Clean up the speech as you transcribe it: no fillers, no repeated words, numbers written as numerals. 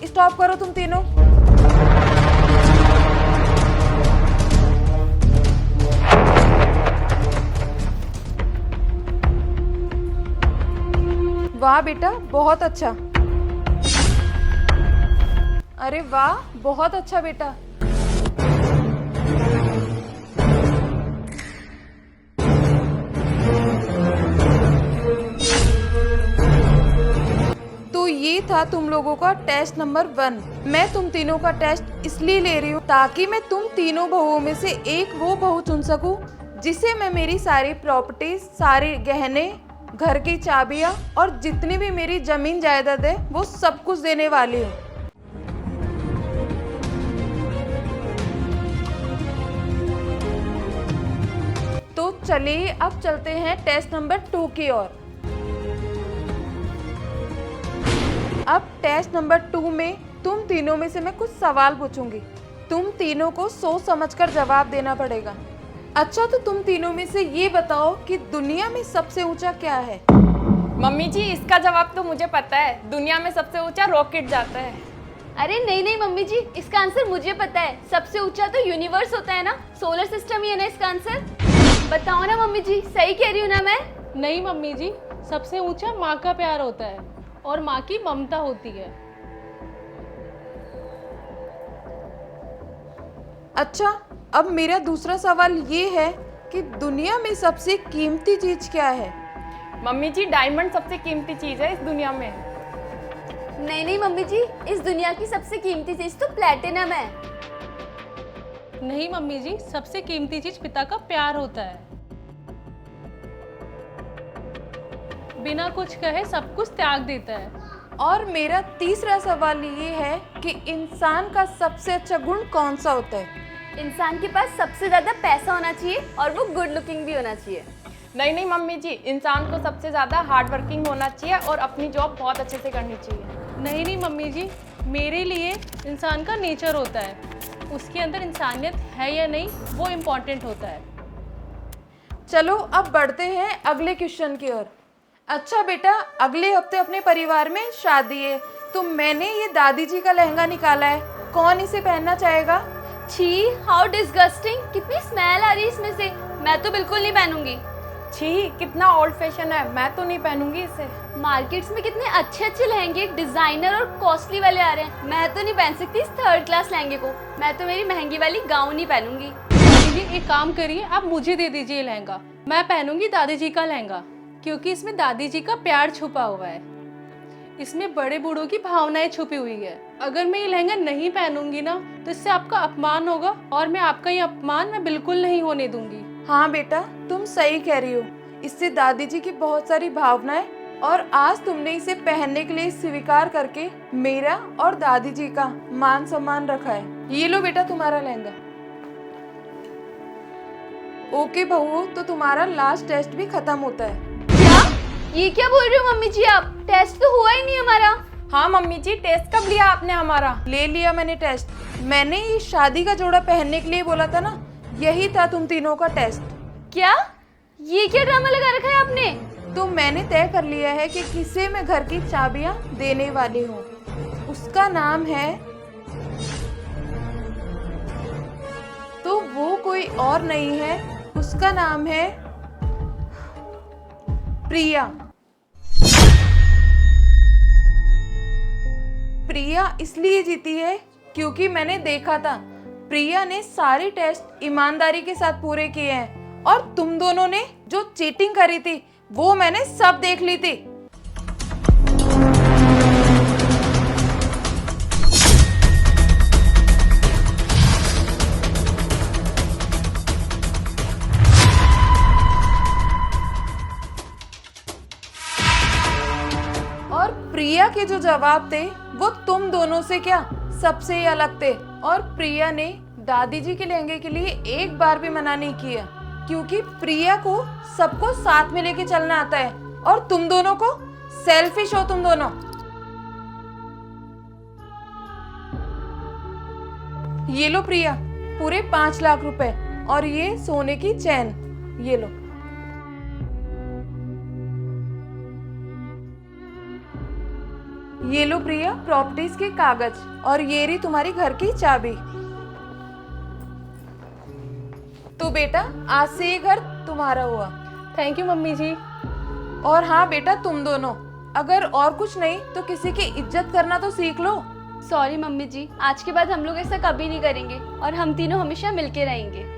Stop करो तुम तीनों। वाह बेटा, बहुत अच्छा। अरे वाह, बहुत अच्छा बेटा। तो ये था तुम लोगों का टेस्ट नंबर 1। मैं तुम तीनों का टेस्ट इसलिए ले रही हूँ ताकि मैं तुम तीनों बहुओं में से एक वो बहू चुन सकूं जिसे मैं मेरी सारी प्रॉपर्टीज, सारे गहने, घर की चाबियां और जितनी भी मेरी जमीन जायदाद है वो सब कुछ देने वाली हूँ। तो चलिए अब चलते हैं टेस्ट नंबर 2 की ओर। अब टेस्ट नंबर 2 में तुम तीनों में से मैं कुछ सवाल पूछूंगी। तुम तीनों को सोच समझकर जवाब देना पड़ेगा। अच्छा, तो तुम तीनों में से ये बताओ कि दुनिया में सबसे ऊंचा क्या है? मम्मी जी, इसका जवाब तो मुझे पता है। दुनिया में सबसे ऊंचा रॉकेट जाता है। अरे नहीं नहीं मम्मी जी, इसका आंसर मुझे पता है। सबसे ऊंचा तो यूनिवर्स होता है ना, सोलर सिस्टम ही है ना इसका आंसर। बताओ ना मम्मी जी, सही कह रही हूँ ना मैं? नहीं मम्मी जी, सबसे ऊंचा माँ का प्यार होता है और माँ की ममता होती है। अच्छा, अब मेरा दूसरा सवाल ये है कि दुनिया में सबसे कीमती चीज क्या है? मम्मी जी, डायमंड सबसे कीमती चीज है इस दुनिया में। नहीं नहीं मम्मी जी, इस दुनिया की सबसे कीमती चीज तो प्लेटिनम है। नहीं मम्मी जी, सबसे कीमती चीज पिता का प्यार होता है। बिना कुछ कहे सब कुछ त्याग देता है। और मेरा तीसरा सवाल ये है कि इंसान का सबसे अच्छा गुण कौन सा होता है? इंसान के पास सबसे ज्यादा पैसा होना चाहिए और वो गुड लुकिंग भी होना चाहिए। नहीं नहीं मम्मी जी, इंसान को सबसे ज्यादा हार्ड वर्किंग होना चाहिए और अपनी जॉब बहुत अच्छे से करनी चाहिए। नहीं नहीं मम्मी जी, मेरे लिए इंसान का नेचर होता है, उसके अंदर इंसानियत है या नहीं वो इम्पोर्टेंट होता है। चलो अब बढ़ते हैं अगले क्वेश्चन की ओर। अच्छा बेटा, अगले हफ्ते अपने परिवार में शादी है, तो मैंने ये दादी जी का लहंगा निकाला है। कौन इसे पहनना चाहेगा? छी, हाउ डिस्गस्टिंग, कितनी स्मेल आ रही है इसमें से। मैं तो बिल्कुल नहीं पहनूंगी। छी, कितना ओल्ड फैशन है, मैं तो नहीं पहनूंगी इसे। मार्केट्स में कितने अच्छे अच्छे लहंगे डिजाइनर और कॉस्टली वाले आ रहे हैं, मैं तो नहीं पहन सकती इस थर्ड क्लास लहंगे को। मैं तो मेरी महंगी वाली गाउन ही पहनूंगी। दीदी एक काम करिए, आप मुझे दे दीजिए लहंगा, मैं पहनूंगी दादी जी का लहंगा, क्योंकि इसमें दादी जी का प्यार छुपा हुआ है, इसमें बड़े बूढ़ों की भावनाएं छुपी हुई है। अगर मैं ये लहंगा नहीं पहनूंगी ना तो इससे आपका अपमान होगा और मैं आपका ये अपमान मैं बिल्कुल नहीं होने दूंगी। हाँ बेटा, तुम सही कह रही हो, इससे दादी जी की बहुत सारी भावनाएं, और आज तुमने इसे पहनने के लिए स्वीकार करके मेरा और दादी जी का मान सम्मान रखा है। ये लो बेटा तुम्हारा लहंगा। ओके बहू, तो तुम्हारा लास्ट टेस्ट भी खत्म होता है। क्या? ये क्या बोल रही हो मम्मी जी आप? टेस्ट तो हुआ ही नहीं हमारा। हाँ मम्मी जी, टेस्ट कब लिया आपने हमारा? ले लिया मैंने टेस्ट। मैंने ये शादी का जोड़ा पहनने के लिए बोला था ना, यही था तुम तीनों का टेस्ट। क्या? ये क्या ड्रामा लगा रखा है आपने? तो मैंने तय कर लिया है कि किसे मैं घर की चाबियां देने वाली हूँ। उसका नाम है, तो वो कोई और नहीं है, उसका नाम है प्रिया। प्रिया इसलिए जीती है क्योंकि मैंने देखा था प्रिया ने सारे टेस्ट ईमानदारी के साथ पूरे किए हैं, और तुम दोनों ने जो चीटिंग करी थी वो मैंने सब देख ली थी। और प्रिया के जो जवाब थे वो तुम दोनों से क्या सबसे ही अलग थे। और प्रिया ने दादी जी के लहंगे के लिए एक बार भी मना नहीं किया, क्योंकि प्रिया को सबको साथ में लेके चलना आता है, और तुम दोनों को सेल्फिश हो तुम दोनों। ये लो प्रिया, पूरे 5 लाख रुपए, और ये सोने की चैन, ये लो। ये लो प्रिया प्रॉपर्टीज के कागज और ये रही तुम्हारी घर की चाबी। तो बेटा आज से ये घर तुम्हारा हुआ। थैंक यू मम्मी जी। और हाँ बेटा तुम दोनों अगर और कुछ नहीं तो किसी की इज्जत करना तो सीख लो। सॉरी मम्मी जी, आज के बाद हम लोग ऐसा कभी नहीं करेंगे और हम तीनों हमेशा मिलके रहेंगे।